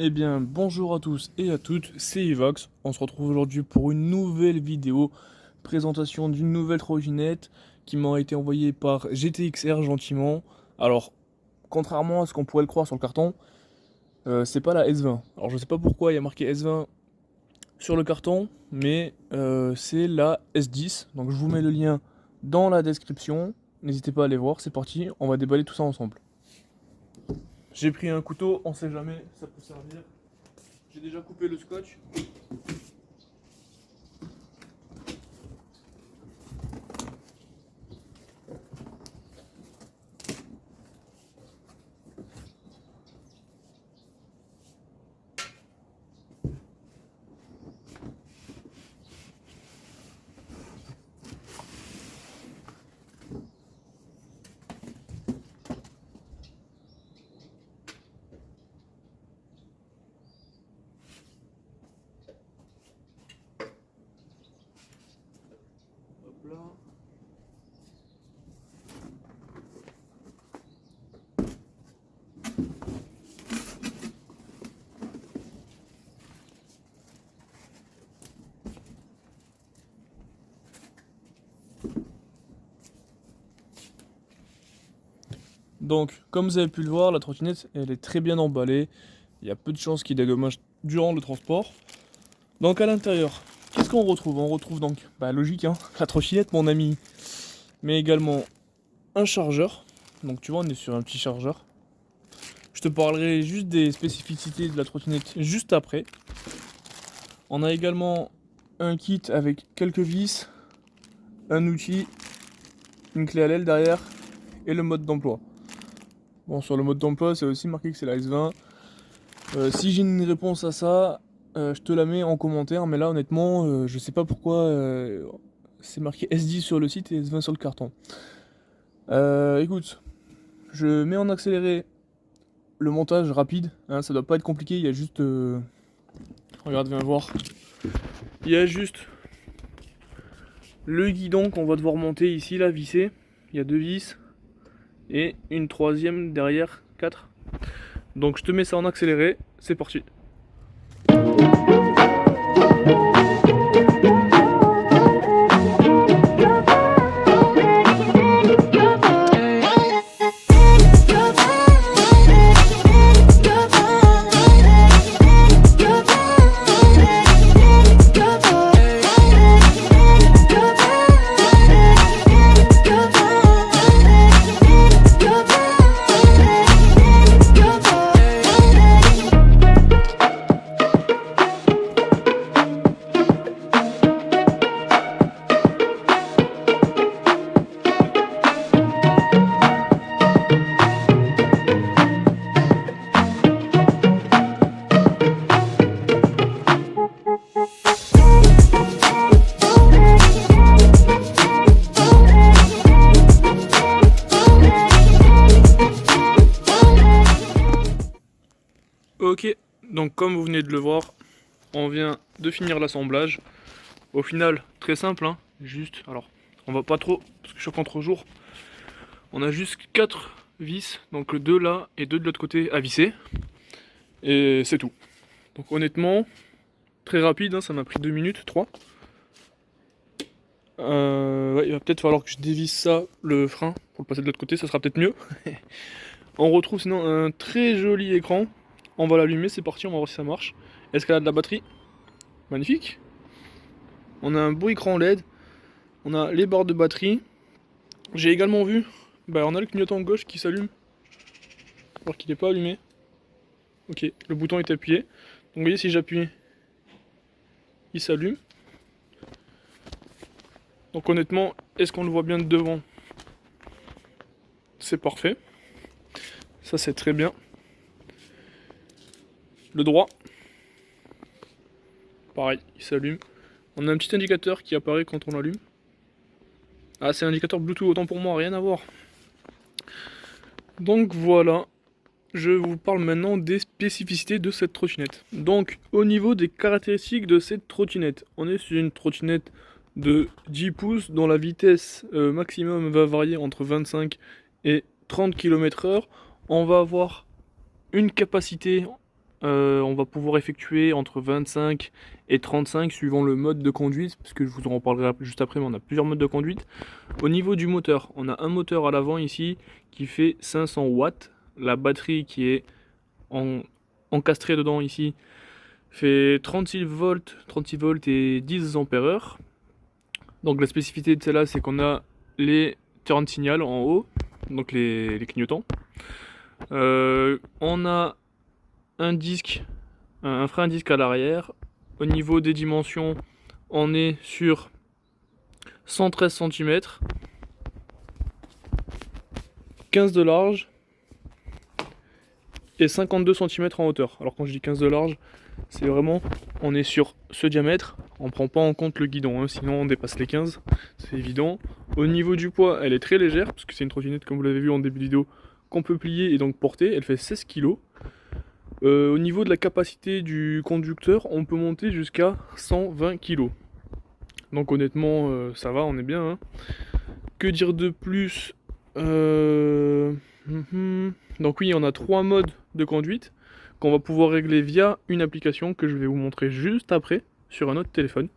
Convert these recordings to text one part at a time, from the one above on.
Eh bien, bonjour à tous et à toutes, c'est Evox. On se retrouve aujourd'hui pour une nouvelle vidéo, présentation d'une nouvelle trottinette qui m'a été envoyée par GTXR gentiment. Alors, contrairement à ce qu'on pourrait le croire sur le carton, c'est pas la S20. Alors, je sais pas pourquoi il y a marqué S20 sur le carton, mais c'est la S10. Donc, je vous mets le lien dans la description. N'hésitez pas à aller voir, c'est parti, on va déballer tout ça ensemble. J'ai pris un couteau, on sait jamais, ça peut servir. J'ai déjà coupé le scotch. Hop là. Donc, comme vous avez pu le voir, la trottinette, elle est très bien emballée. Il y a peu de chances qu'il dédommage durant le transport. Donc, à l'intérieur, qu'est-ce qu'on retrouve? On retrouve donc, logique, hein, la trottinette, mon ami, mais également un chargeur. Donc, tu vois, on est sur un petit chargeur. Je te parlerai juste des spécificités de la trottinette juste après. On a également un kit avec quelques vis, un outil, une clé à l'aile derrière et le mode d'emploi. Bon, sur le mode d'emploi, c'est aussi marqué que c'est la S20. Si j'ai une réponse à ça, je te la mets en commentaire, mais là honnêtement, je sais pas pourquoi c'est marqué S10 sur le site et S20 sur le carton. Écoute, je mets en accéléré le montage rapide, hein, ça doit pas être compliqué, il y a juste... regarde, viens voir. Il y a juste le guidon qu'on va devoir monter ici, là, visser. Il y a deux vis et une troisième derrière, 4. Donc je te mets ça en accéléré, c'est parti. Ok, donc comme vous venez de le voir, on vient de finir l'assemblage. Au final, très simple, hein, juste, alors, on va pas trop, parce que je suis au contre-jour. On a juste 4 vis, donc 2 là et 2 de l'autre côté à visser. Et c'est tout. Donc honnêtement, très rapide, hein, ça m'a pris 2 minutes, 3. Ouais, il va peut-être falloir que je dévisse ça, le frein, pour le passer de l'autre côté, ça sera peut-être mieux. On retrouve sinon un très joli écran. On va l'allumer, c'est parti, on va voir si ça marche. Est-ce qu'elle a de la batterie? Magnifique. On a un beau écran LED. On a les barres de batterie. J'ai également vu, on a le clignotant gauche qui s'allume. Alors qu'il n'est pas allumé. Ok, le bouton est appuyé. Donc vous voyez, si j'appuie, il s'allume. Donc honnêtement, est-ce qu'on le voit bien de devant? C'est parfait. Ça c'est très bien. Le droit, pareil, il s'allume. On a un petit indicateur qui apparaît quand on l'allume. Ah, c'est un indicateur Bluetooth, autant pour moi, rien à voir. Donc voilà, je vous parle maintenant des spécificités de cette trottinette. Donc au niveau des caractéristiques de cette trottinette, on est sur une trottinette de 10 pouces dont la vitesse maximum va varier entre 25 et 30 km/h. On va avoir une capacité on va pouvoir effectuer entre 25 et 35 suivant le mode de conduite, parce que je vous en reparlerai juste après, mais on a plusieurs modes de conduite. Au niveau du moteur, on a un moteur à l'avant ici qui fait 500 watts. La batterie qui est encastrée dedans ici fait 36 volts et 10 ampères heure. Donc la spécificité de celle-là, c'est qu'on a les turn signal en haut, donc les clignotants. On a un disque, un frein disque à l'arrière. Au niveau des dimensions, on est sur 113 cm, 15 de large et 52 cm en hauteur. Alors quand je dis 15 de large, c'est vraiment, on est sur ce diamètre, on prend pas en compte le guidon, hein, sinon on dépasse les 15, c'est évident. Au niveau du poids, elle est très légère, parce que c'est une trottinette, comme vous l'avez vu en début de vidéo, qu'on peut plier et donc porter, elle fait 16 kg. Au niveau de la capacité du conducteur, on peut monter jusqu'à 120 kg. Donc honnêtement, ça va, on est bien. Hein. Que dire de plus Donc oui, on a 3 modes de conduite qu'on va pouvoir régler via une application que je vais vous montrer juste après sur un autre téléphone.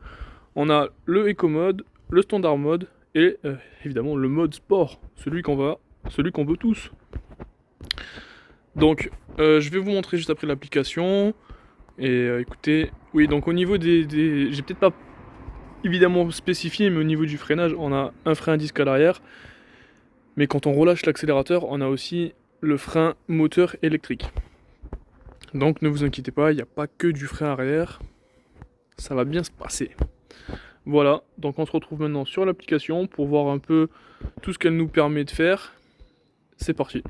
On a le Eco Mode, le Standard Mode et évidemment le mode Sport, celui qu'on veut tous. Donc je vais vous montrer juste après l'application. Et écoutez, oui, donc au niveau des j'ai peut-être pas évidemment spécifié, mais au niveau du freinage, on a un frein à disque à l'arrière. Mais quand on relâche l'accélérateur, on a aussi le frein moteur électrique. Donc ne vous inquiétez pas, il n'y a pas que du frein arrière. Ça va bien se passer. Voilà, donc on se retrouve maintenant sur l'application pour voir un peu tout ce qu'elle nous permet de faire. C'est parti.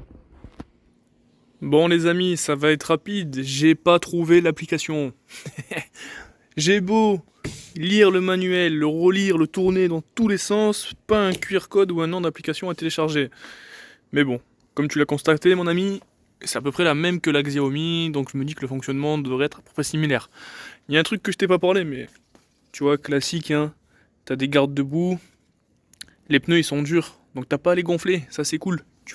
Bon les amis, ça va être rapide, j'ai pas trouvé l'application. J'ai beau lire le manuel, le relire, le tourner dans tous les sens, pas un QR code ou un nom d'application à télécharger. Mais bon, comme tu l'as constaté mon ami, c'est à peu près la même que la Xiaomi, donc je me dis que le fonctionnement devrait être à peu près similaire. Il y a un truc que je t'ai pas parlé, mais tu vois, classique, hein, t'as des gardes debout, les pneus ils sont durs, donc t'as pas à les gonfler, ça c'est cool, tu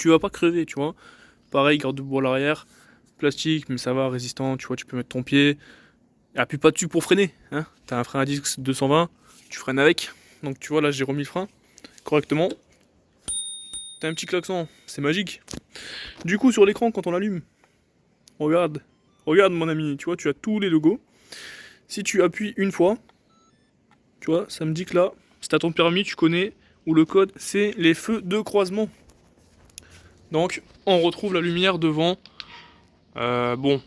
vas pas crever, tu vois. Pareil, garde debout à l'arrière, plastique, mais ça va, résistant, tu vois, tu peux mettre ton pied. Appuie pas dessus pour freiner, hein. T'as un frein à disque 220, tu freines avec. Donc tu vois, là j'ai remis le frein correctement. T'as un petit klaxon, c'est magique. Du coup, sur l'écran, quand on l'allume, regarde mon ami, tu vois, tu as tous les logos. Si tu appuies une fois, tu vois, ça me dit que là, si t'as ton permis, tu connais, ou le code, c'est les feux de croisement. Donc, on retrouve la lumière devant. Bon,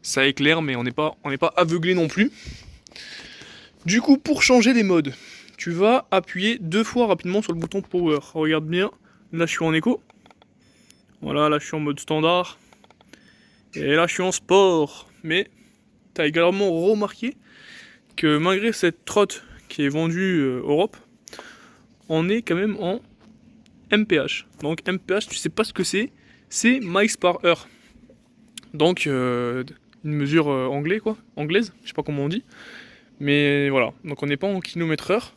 ça éclaire, mais on n'est pas aveuglé non plus. Du coup, pour changer les modes, tu vas appuyer 2 fois rapidement sur le bouton Power. Regarde bien, là je suis en éco. Voilà, là je suis en mode standard. Et là je suis en sport. Mais tu as également remarqué que malgré cette trotte qui est vendue Europe, on est quand même en MPH. Donc MPH, tu sais pas ce que c'est miles par heure. Donc une mesure anglaise, je sais pas comment on dit. Mais voilà, donc on n'est pas en kilomètre heure.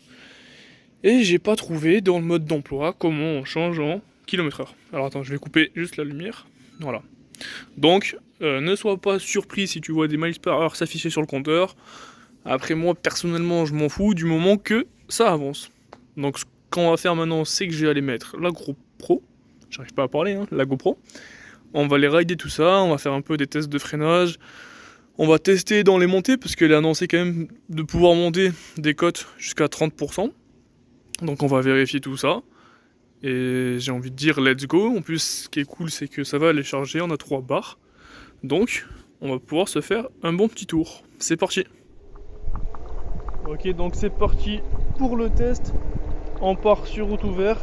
Et j'ai pas trouvé dans le mode d'emploi comment on change en kilomètre heure. Alors attends, je vais couper juste la lumière. Voilà. Donc ne sois pas surpris si tu vois des miles par heure s'afficher sur le compteur. Après moi personnellement je m'en fous du moment que ça avance. Donc ce qu'on va faire maintenant c'est que je vais aller mettre la GoPro. J'arrive pas à parler, hein, la GoPro. On va aller rider tout ça, on va faire un peu des tests de freinage. On va tester dans les montées, parce qu'elle est annoncée quand même de pouvoir monter des cotes jusqu'à 30%. Donc on va vérifier tout ça. Et j'ai envie de dire let's go. En plus, ce qui est cool, c'est que ça va aller charger, on a 3 barres. Donc, on va pouvoir se faire un bon petit tour. C'est parti. Ok, donc c'est parti pour le test. On part sur route ouverte.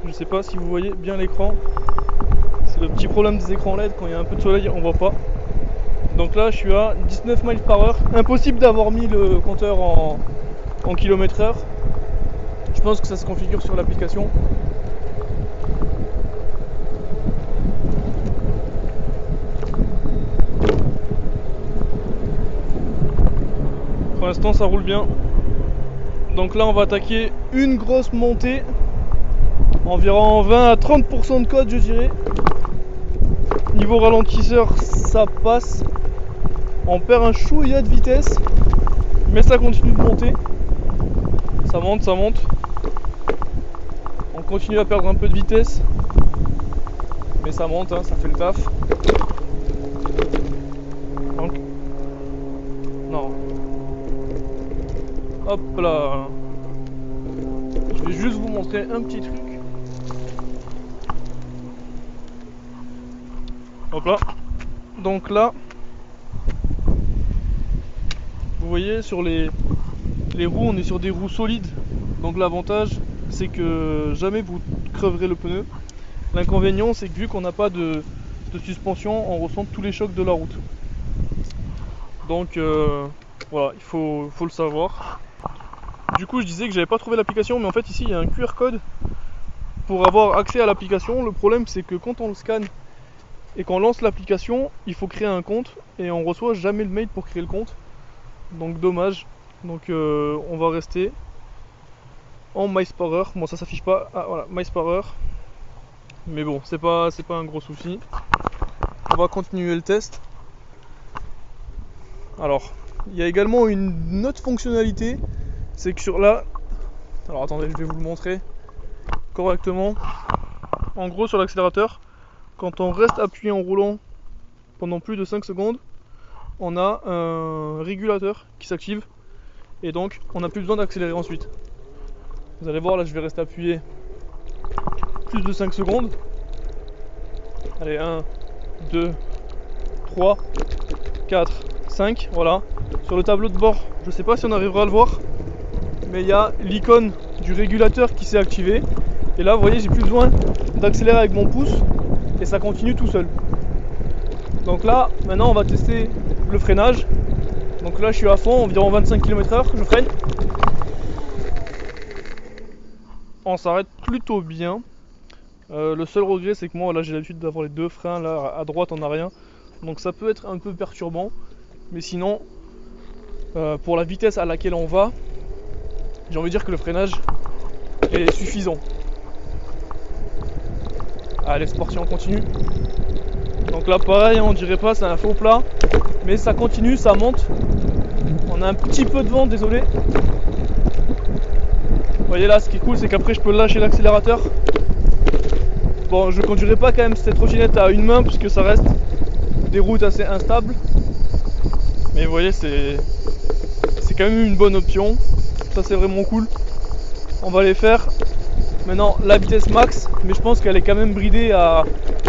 Je sais pas si vous voyez bien l'écran. C'est le petit problème des écrans LED, quand il y a un peu de soleil, on voit pas. Donc là je suis à 19 miles par heure. Impossible d'avoir mis le compteur en kilomètre heure. Je pense que ça se configure sur l'application. Pour l'instant ça roule bien. Donc là on va attaquer une grosse montée. Environ 20 à 30% de code je dirais. Niveau ralentisseur, ça passe. On perd un chouïa de vitesse, mais ça continue de monter. Ça monte, ça monte. On continue à perdre un peu de vitesse, mais ça monte, hein, ça fait le taf. Donc, non. Hop là. Je vais juste vous montrer un petit truc. Hop là. Donc là, vous voyez sur les roues, on est sur des roues solides. Donc l'avantage, c'est que jamais vous creverez le pneu. L'inconvénient, c'est que vu qu'on n'a pas de suspension, on ressent tous les chocs de la route. Donc voilà, il faut le savoir. Du coup, je disais que j'avais pas trouvé l'application, mais en fait ici il y a un QR code pour avoir accès à l'application. Le problème, c'est que quand on le scanne et qu'on lance l'application, il faut créer un compte et on reçoit jamais le mail pour créer le compte. Donc dommage. Donc on va rester en MySparer. Bon, ça s'affiche pas. Ah voilà, MySparer. Mais bon, c'est pas un gros souci. On va continuer le test. Alors, il y a également une autre fonctionnalité, c'est que sur là, alors attendez, je vais vous le montrer correctement. En gros, sur l'accélérateur, quand on reste appuyé en roulant pendant plus de 5 secondes, on a un régulateur qui s'active et donc on n'a plus besoin d'accélérer ensuite. Vous allez voir, là je vais rester appuyé plus de 5 secondes. Allez, 1, 2, 3, 4, 5, voilà. Sur le tableau de bord, je sais pas si on arrivera à le voir, mais il y a l'icône du régulateur qui s'est activé. Et là, vous voyez, j'ai plus besoin d'accélérer avec mon pouce et ça continue tout seul. Donc là, maintenant, on va tester le freinage. Donc là, je suis à fond, environ 25 km/h, je freine. On s'arrête plutôt bien. Le seul regret, c'est que moi, là, j'ai l'habitude d'avoir les deux freins. Là, à droite, on n'a rien. Donc ça peut être un peu perturbant. Mais sinon, pour la vitesse à laquelle on va, j'ai envie de dire que le freinage est suffisant. Allez, c'est parti, on continue. Donc là, pareil, on dirait pas, c'est un faux plat. Mais ça continue, ça monte. On a un petit peu de vent, désolé. Vous voyez là, ce qui est cool, c'est qu'après, je peux lâcher l'accélérateur. Bon, je conduirai pas quand même cette trottinette à une main, puisque ça reste des routes assez instables. Mais vous voyez, c'est quand même une bonne option. Ça, c'est vraiment cool. On va aller faire maintenant la vitesse max, mais je pense qu'elle est quand même bridée à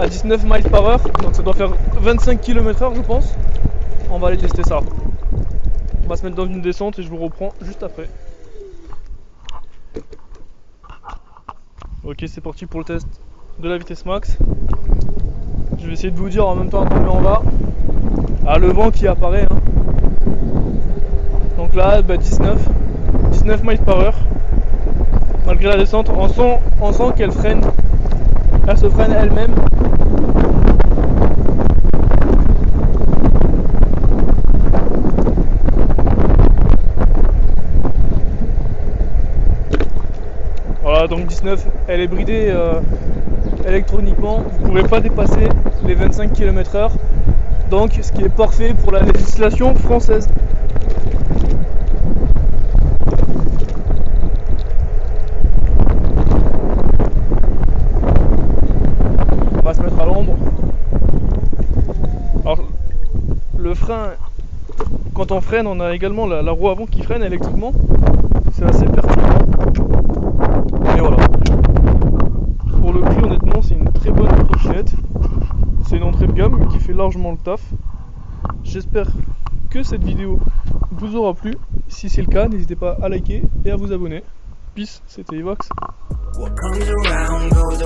19 miles par heure. Donc ça doit faire 25 km/h, je pense. On va aller tester ça. On va se mettre dans une descente et je vous reprends juste après. Ok, c'est parti pour le test de la vitesse max. Je vais essayer de vous dire en même temps combien on va. Ah, le vent qui apparaît, hein. Donc là, 19 miles par heure. Malgré la descente, on sent qu'elle freine. Elle se freine elle-même. Voilà, donc 19, elle est bridée électroniquement. Vous ne pouvez pas dépasser les 25 km/h. Donc ce qui est parfait pour la législation française. On va se mettre à l'ombre. Alors le frein, quand on freine, on a également la roue avant qui freine électriquement. C'est assez perturbant. Mais voilà. Pour le prix, honnêtement, c'est une très bonne trottinette. C'est une entrée de gamme qui fait largement le taf. J'espère que cette vidéo vous aura plu. Si c'est le cas, n'hésitez pas à liker et à vous abonner. Peace, c'était Evox. What comes around goes